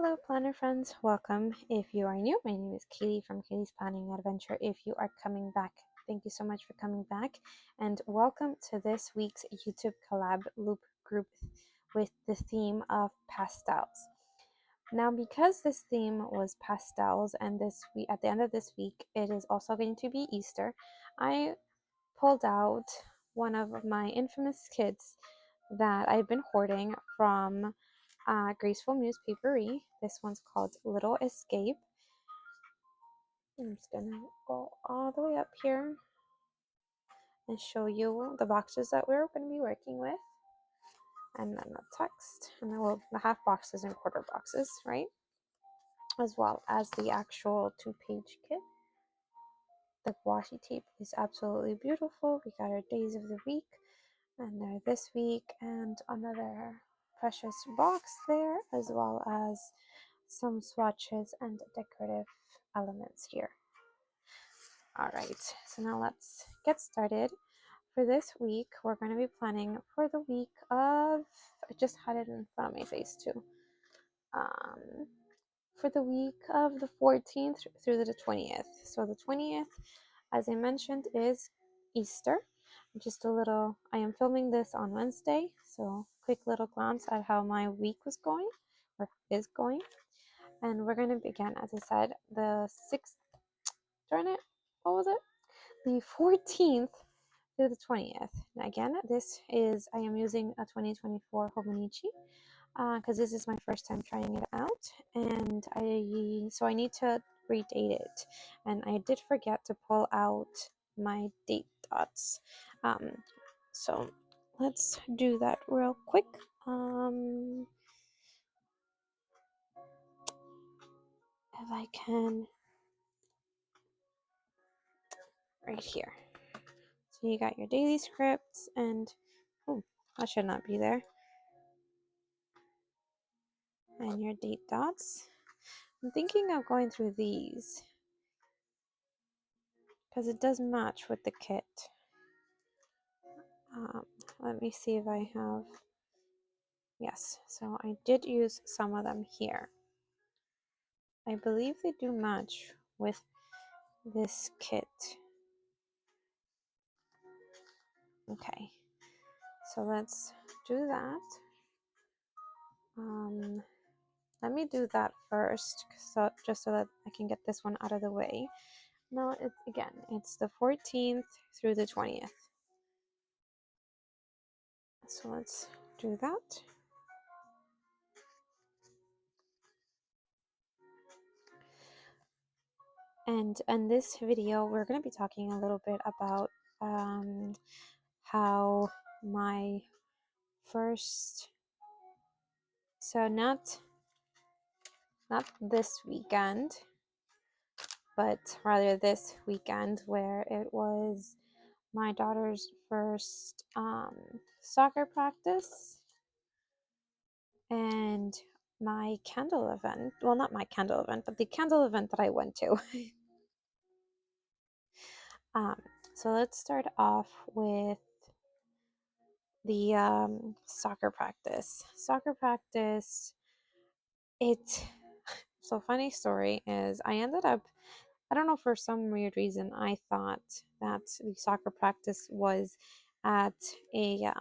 Hello, planner friends. Welcome. If you are new, my name is Katie from Katie's Planning Adventure. If you are coming back, thank you so much for coming back. And welcome to this week's YouTube collab loop group with the theme of pastels. Now, because this theme was pastels, and this week, at the end of this week, it is also going to be Easter, I pulled out one of my infamous kits that I've been hoarding from Graceful Newspapery. This one's called Little Escape. I'm just gonna go all the way up here and show you the boxes that we're going to be working with, and then the text, and then the half boxes and quarter boxes, right? As well as the actual 2-page kit. The washi tape is absolutely beautiful. We got our days of the week, and they're this week, and another precious box there, as well as some swatches and decorative elements here. All right, so now let's get started. For this week, we're going to be planning for the week of, I just had it in front of my face too, for the week of the 14th through the 20th. So the 20th, as I mentioned, is Easter. Just a little, I am filming this on Wednesday, so quick little glance at how my week was going, or is going. And we're going to begin, as I said, the 6th, darn it, what was it? The 14th through the 20th. Now again, I am using a 2024 Hobonichi because this is my first time trying it out, and I need to redate it, and I did forget to pull out my date dots. So let's do that real quick. If I can, right here. So you got your daily scripts, and oh, that should not be there. And your date dots. I'm thinking of going through these because it does match with the kit. Let me see if I have. Yes, so I did use some of them here. I believe they do match with this kit. Okay, so let's do that. Let me do that first, just so that I can get this one out of the way. No, it's the 14th through the 20th. So let's do that. And in this video, we're going to be talking a little bit about how my first, so not this weekend, but rather this weekend, where it was my daughter's first soccer practice and my candle event. Well, not my candle event, but the candle event that I went to. So let's start off with the soccer practice. Soccer practice, so funny story is I ended up, I don't know, for some weird reason, I thought that the soccer practice was at a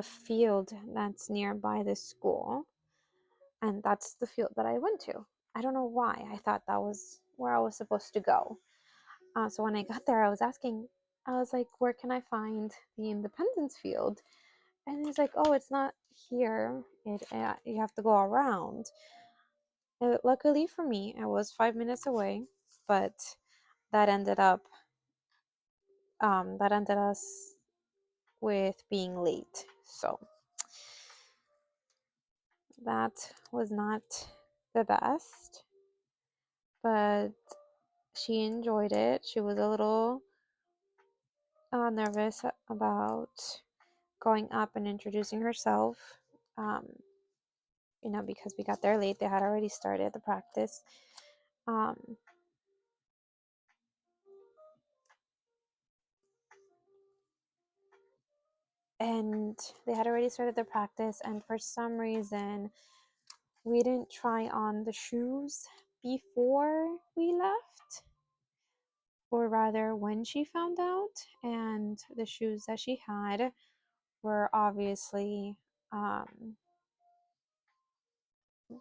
field that's nearby the school, and that's the field that I went to. I don't know why. I thought that was where I was supposed to go. So when I got there, I was like, where can I find the Independence field? And he's like, oh, it's not here. You have to go around. Luckily for me, I was 5 minutes away, but that ended us with being late. So that was not the best, but she enjoyed it. She was a little nervous about going up and introducing herself, because we got there late. They had already started the practice. And they had already started the practice, and for some reason, we didn't try on the shoes before we left, or rather when she found out, and the shoes that she had were obviously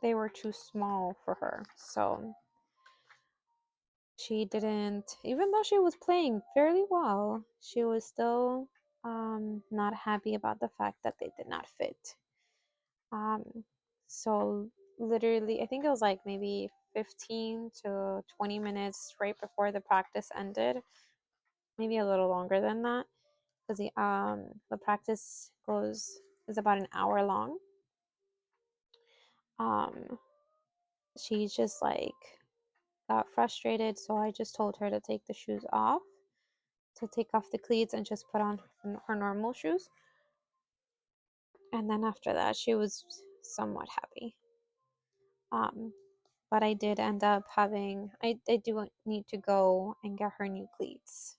they were too small for her. So she didn't, even though she was playing fairly well, she was still not happy about the fact that they did not fit. So literally, I think it was like maybe 15 to 20 minutes right before the practice ended, maybe a little longer than that, because the practice is about an hour long. Um, she just like got frustrated, so I just told her to take the shoes off, to take off the cleats and just put on her normal shoes. And then after that, she was somewhat happy. But I did end up having, I do need to go and get her new cleats.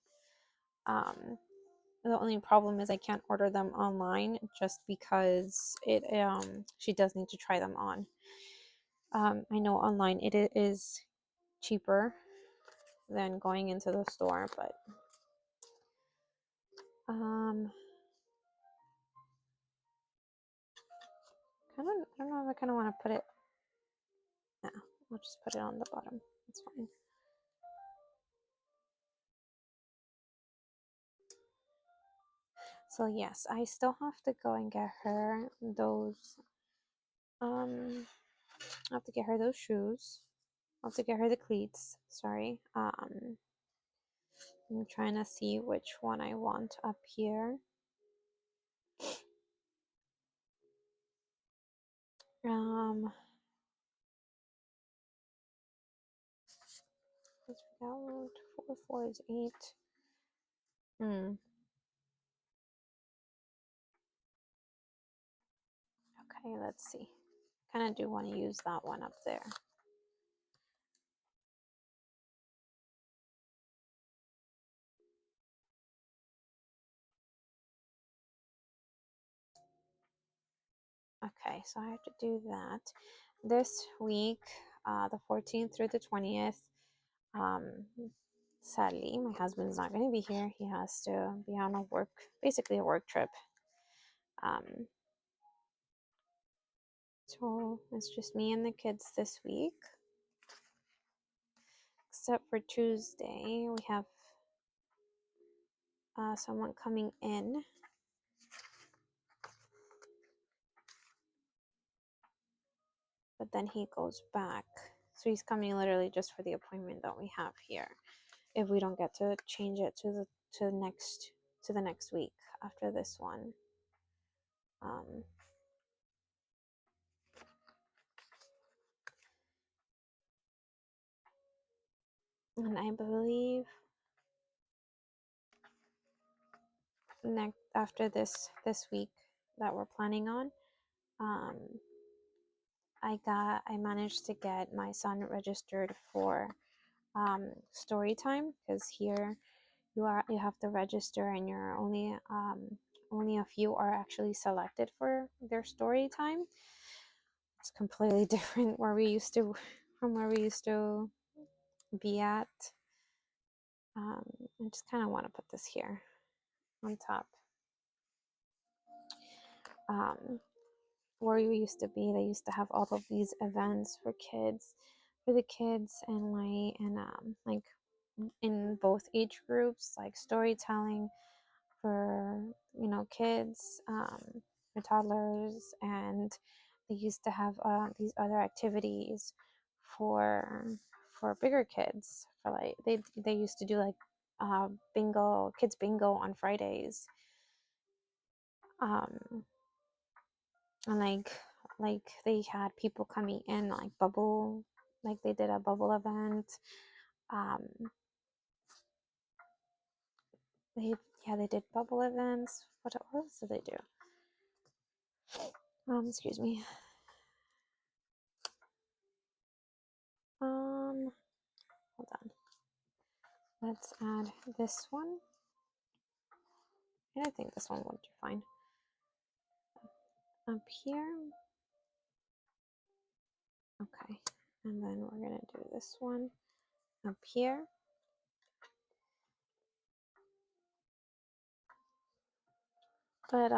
The only problem is I can't order them online just because she does need to try them on. I know online it is cheaper than going into the store, but I don't know if I kind of want to put it. No, I'll just put it on the bottom. It's fine. So yes, I still have to go and get her those. I have to get her those shoes. I have to get her the cleats. Sorry. I'm trying to see which one I want up here. Let's figure out 4 is 8. Okay, let's see. Kind of do want to use that one up there. Okay, so I have to do that this week, the 14th through the 20th. Sadly, my husband's not going to be here. He has to be on basically a work trip. So it's just me and the kids this week. Except for Tuesday, we have someone coming in. But then he goes back. So he's coming literally just for the appointment that we have here. If we don't get to change it to the next week after this one. And I believe next after this week that we're planning on, I managed to get my son registered for story time, because here you have to register, and you're only a few are actually selected for their story time. It's completely different where we used to from where we used to be at. I just kind of want to put this here on top. Where we used to be, they used to have all of these events for the kids, and like in both age groups, like storytelling for kids, for toddlers, and they used to have these other activities for bigger kids. For like they used to do like kids bingo on Fridays, and like they had people coming in like they did a bubble event. um they did bubble events. What else did they do? Excuse me. Hold on. Let's add this one. And I think this one will do fine. Up here. And then we're gonna do this one up here. But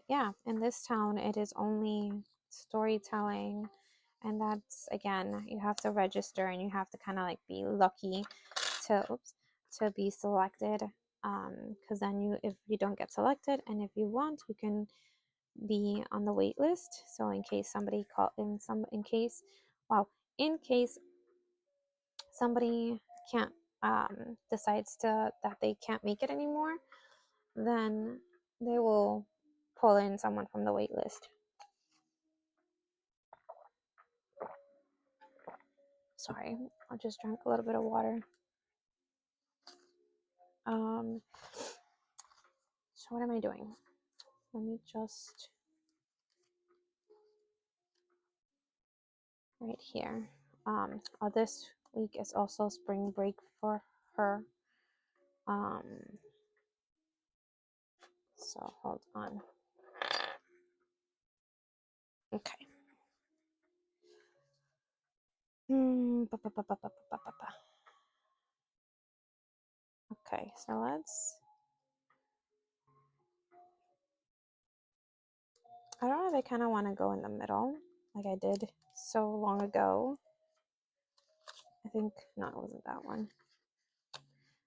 yeah, in this town it is only storytelling, and that's, again, you have to register and you have to kind of like be lucky to be selected, because then if you don't get selected and if you want, you can be on the wait list. So in case somebody in case somebody can't decides that they can't make it anymore, then they will pull in someone from the wait list. Sorry, I just drank a little bit of water. So what am I doing? Let me just right here. This week is also spring break for her. So hold on. Okay. Okay, so I don't know if I kind of want to go in the middle like I did so long ago. I think, no, it wasn't that one.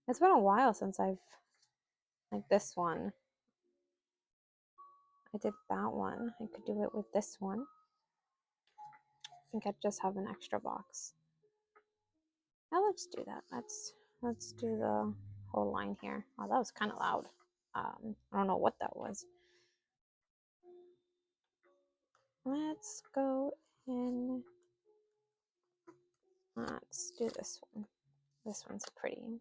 It's been a while since I've, like this one. I did that one. I could do it with this one. I think I just have an extra box. Now let's do that. Let's do the whole line here. Oh, that was kind of loud. I don't know what that was. Let's go in. Let's do this one. This one's pretty.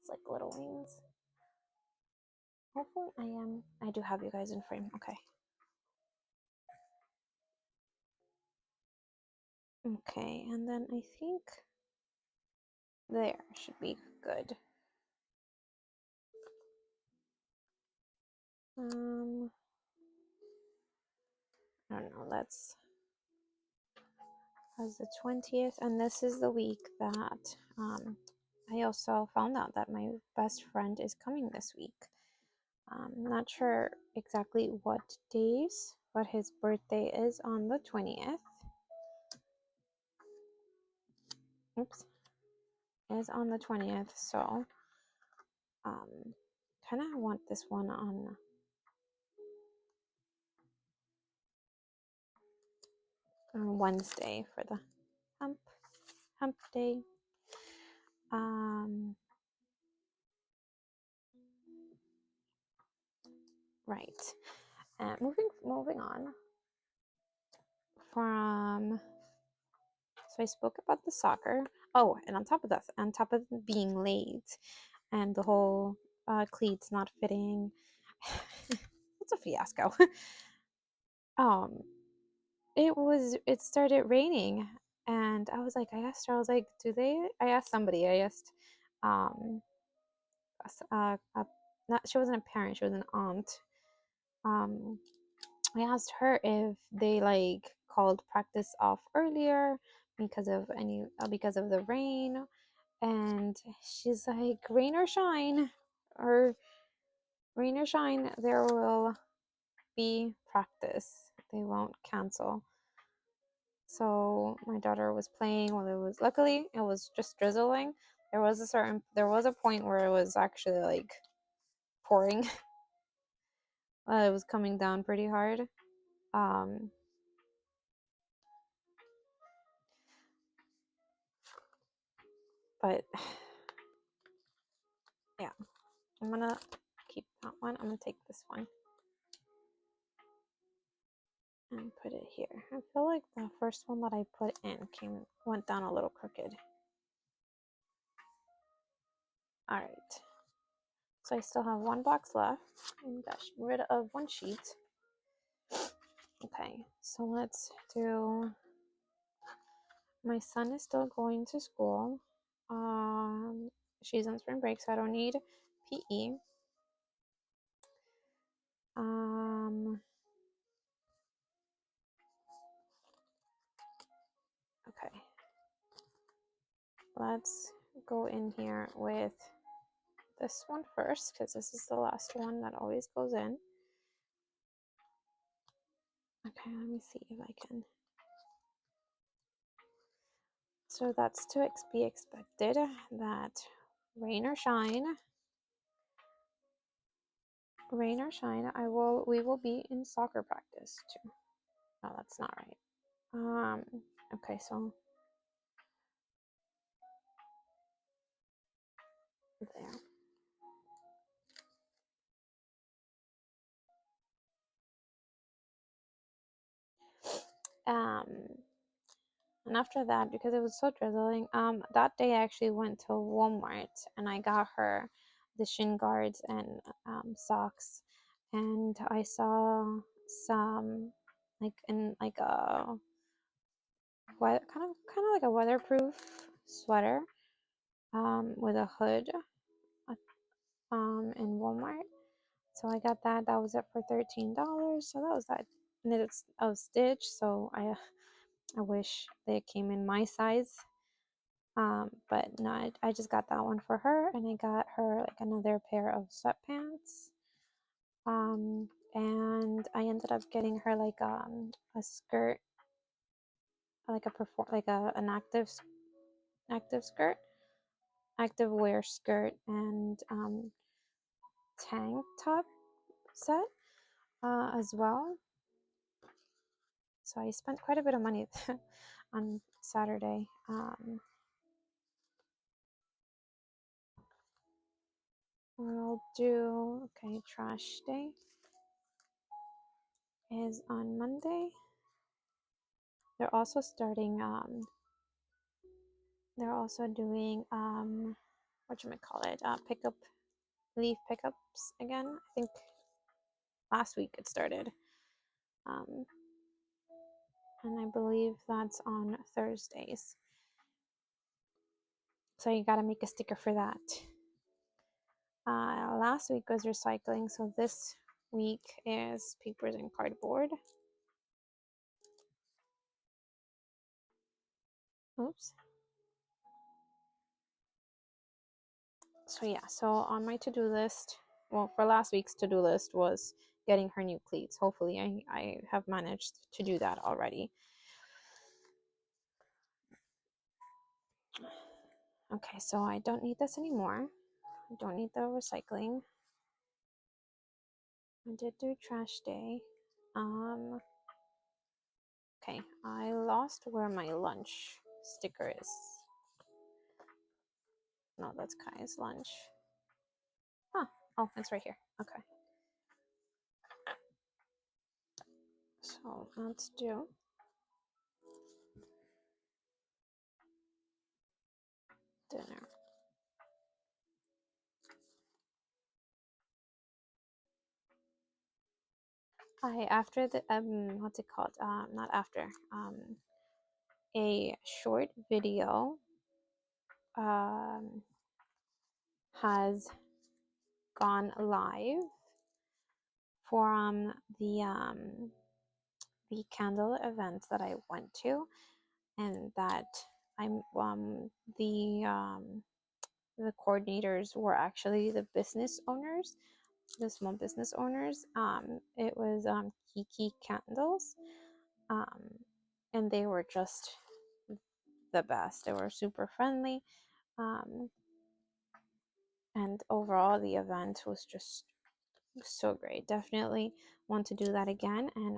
It's like little wings. Hopefully I do have you guys in frame. Okay. Okay, and then I think there should be good. I don't know, that's the 20th, and this is the week that I also found out that my best friend is coming this week. Not sure exactly what days, but his birthday is on the 20th. Oops. Is on the 20th, so kind of want this one on Wednesday for the hump day. Right. Moving on from, so I spoke about the soccer. Oh, and on top of that, on top of being late and the whole cleats not fitting, it's a fiasco. It started raining, and I was like, I asked her, I was like, I asked somebody, I asked not, she wasn't a parent, she was an aunt. I asked her if they like called practice off earlier because of the rain, and she's like, or rain or shine, there will be practice. They won't cancel. So my daughter was playing while luckily it was just drizzling. There was a point where it was actually like pouring. It was coming down pretty hard. But yeah, I'm gonna keep that one. I'm gonna take this one and put it here. I feel like the first one that I put in went down a little crooked. All right. So I still have one box left. I got rid of one sheet. Okay, so let's do. My son is still going to school. She's on spring break, so I don't need PE. Okay. let's go in here with this one first because this is the last one that always goes in. Okay, let me see if I can. So that's to be expected that rain or shine, we will be in soccer practice too. No, that's not right. Okay, so there. Um, and after that, because it was so drizzling, that day I actually went to Walmart and I got her the shin guards and socks, and I saw some like in like a what kind of like a weatherproof sweater with a hood in Walmart. So I got that. That was it for $13. So that was that. And it's a stitch. So I wish they came in my size. But no, I just got that one for her, and I got her like another pair of sweatpants. And I ended up getting her like a skirt, like an active skirt, active wear skirt, and tank top set as well. So I spent quite a bit of money on Saturday. We'll do, okay, trash day is on Monday. They're also starting, they're also doing, whatchamacallit, leaf pickups again. I think last week it started. And I believe that's on Thursdays. So you got to make a sticker for that. Last week was recycling, so this week is papers and cardboard. Oops. So yeah, so on my to-do list, well, for last week's to-do list was getting her new cleats. Hopefully I have managed to do that already. Okay, so I don't need this anymore. I don't need the recycling. I did do trash day. Okay, I lost where my lunch sticker is. No, that's Kai's lunch. Huh. Oh, it's right here. Okay. So let's do dinner. After the what's it called? Not after. A short video has gone live for the candle event that I went to, and that I'm the coordinators were actually the business owners, the small business owners. It was Kiki Candles, um, and they were just the best. They were super friendly, and overall the event was just so great. Definitely want to do that again, and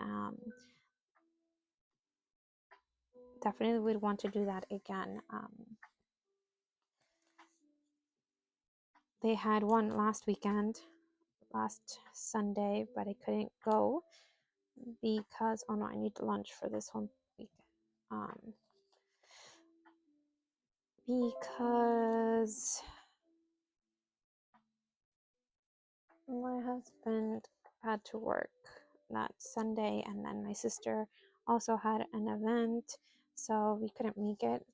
definitely would want to do that again. They had one last weekend, last Sunday, but I couldn't go because, oh no, I need lunch for this whole week. Because my husband had to work that Sunday, and then my sister also had an event, so we couldn't make it.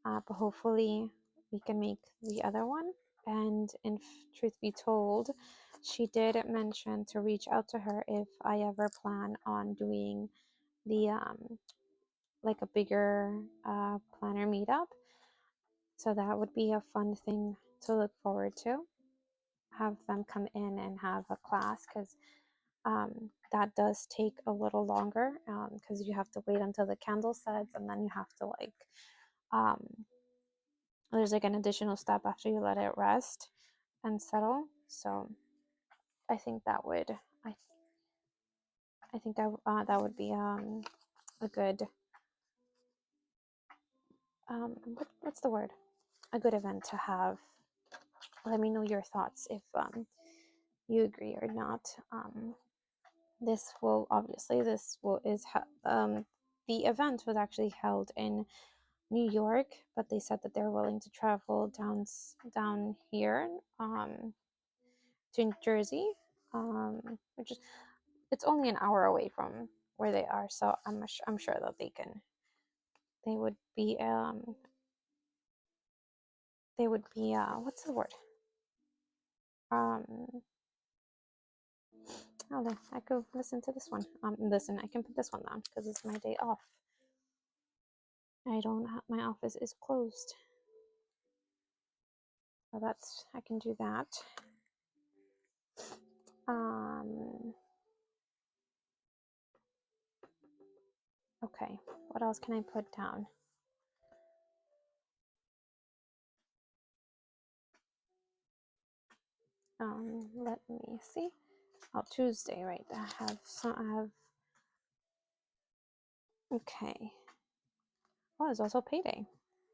But hopefully we can make the other one. And in truth be told, she did mention to reach out to her if I ever plan on doing the like a bigger planner meetup. So that would be a fun thing to look forward to. Have them come in and have a class, because that does take a little longer, because you have to wait until the candle sets, and then you have to like um, there's like an additional step after you let it rest and settle. So I think that would I think that would be a good what's the word, a good event to have. Let me know your thoughts if you agree or not. This will obviously this will is the event was actually held in New York, but they said that they're willing to travel down here to Jersey, which is it's only an hour away from where they are. So I'm sure that they would be what's the word, um oh, I could listen to this one. Listen, I can put this one down because it's my day off. I don't have, my office is closed. So that's, I can do that. Okay, what else can I put down? Let me see. Oh, Tuesday, right? I have, okay. Oh, it's also payday.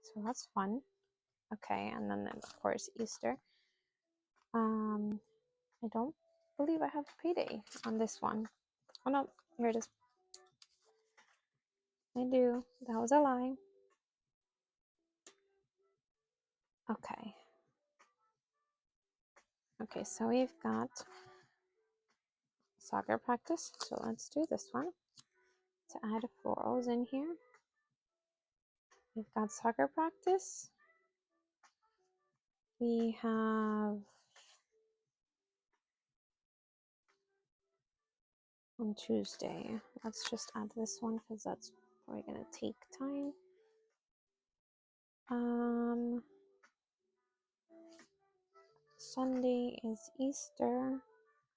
So that's fun. Okay, and then of course Easter. I don't believe I have payday on this one. Oh no, here it is. I do. That was a lie. Okay. Okay, so we've got soccer practice. So let's do this one to add florals in here. We've got soccer practice. We have on Tuesday. Let's just add this one because that's probably gonna take time. Sunday is Easter,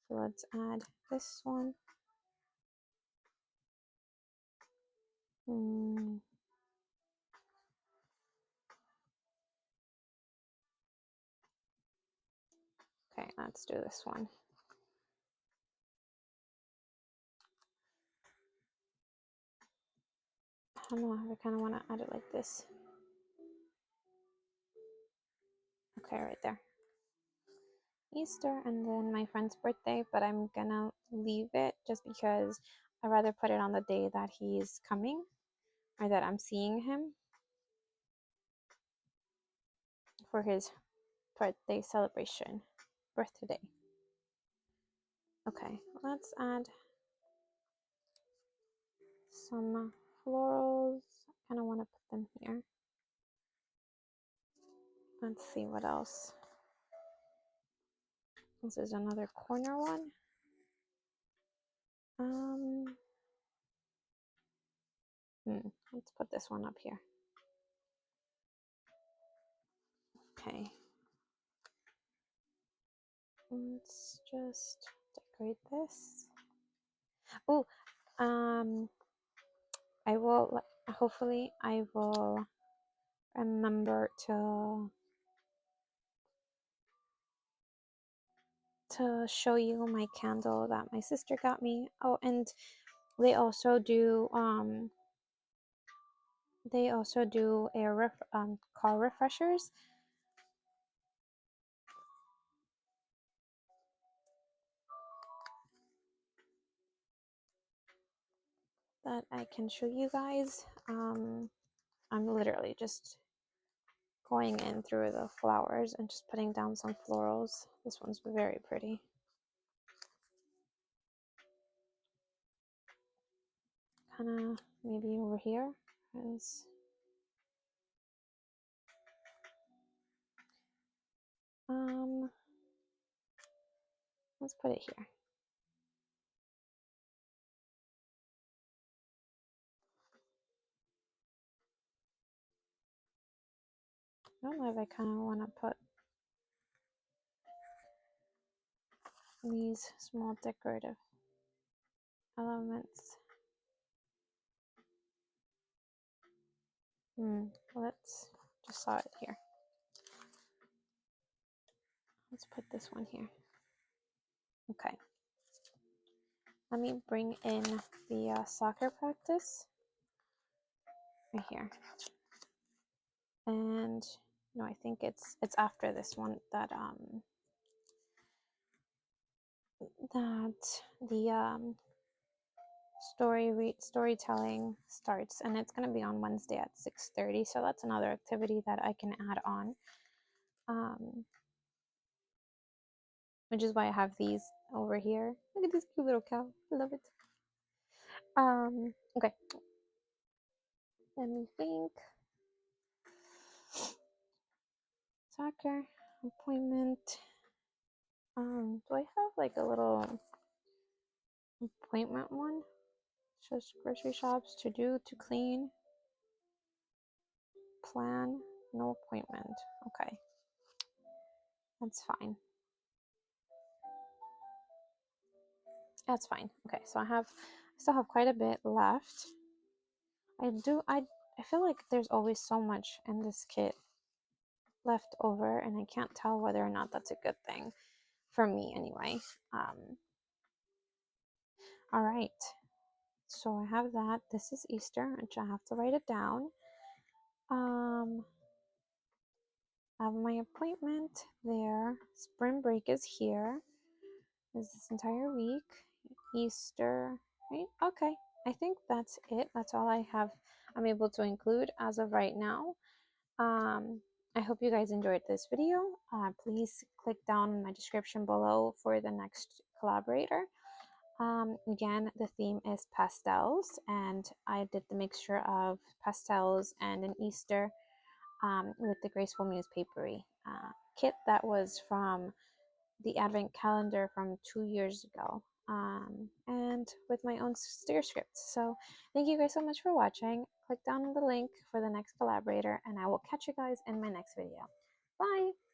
so let's add this one. Okay, let's do this one. I don't know, I kind of want to add it like this. Okay, right there. Easter and then my friend's birthday, but I'm gonna leave it just because I'd rather put it on the day that he's coming or that I'm seeing him for his birthday celebration. Birthday. Okay, let's add some florals. I kind of want to put them here. Let's see what else. This is another corner one. Let's put this one up here. Okay. Let's just decorate this. Oh, I will, hopefully I will remember to show you my candle that my sister got me. Oh, and they also do car refreshers that I can show you guys. I'm literally just going in through the flowers and just putting down some florals. This one's very pretty. Kind of maybe over here is let's put it here. don't know if I kind of want to put these small decorative elements. Let's just saw it here. Let's put this one here. Okay. Let me bring in the soccer practice right here. And no, I think it's after this one that the storytelling starts, and it's going to be on Wednesday at 6:30. So that's another activity that I can add on, which is why I have these over here. Look at this cute little cow. I love it. Okay. Let me think. Soccer appointment. Do I have like a little appointment one? Just grocery shops, to do, to clean, plan, no appointment. Okay, that's fine. That's fine. Okay, so I still have quite a bit left. I feel like there's always so much in this kit left over, and I can't tell whether or not that's a good thing for me anyway. All right, so I have that. This is Easter, which I have to write it down. I have my appointment there. Spring break is here. Is this entire week. Easter, right? Okay, I think that's it. That's all I'm able to include as of right now. I hope you guys enjoyed this video. Please click down in my description below for the next collaborator. Again, the theme is pastels, and I did the mixture of pastels and an Easter with the Graceful Muse Papery kit that was from the advent calendar from 2 years ago, and with my own steer scripts. So thank you guys so much for watching. Click down on the link for the next collaborator, and I will catch you guys in my next video. Bye!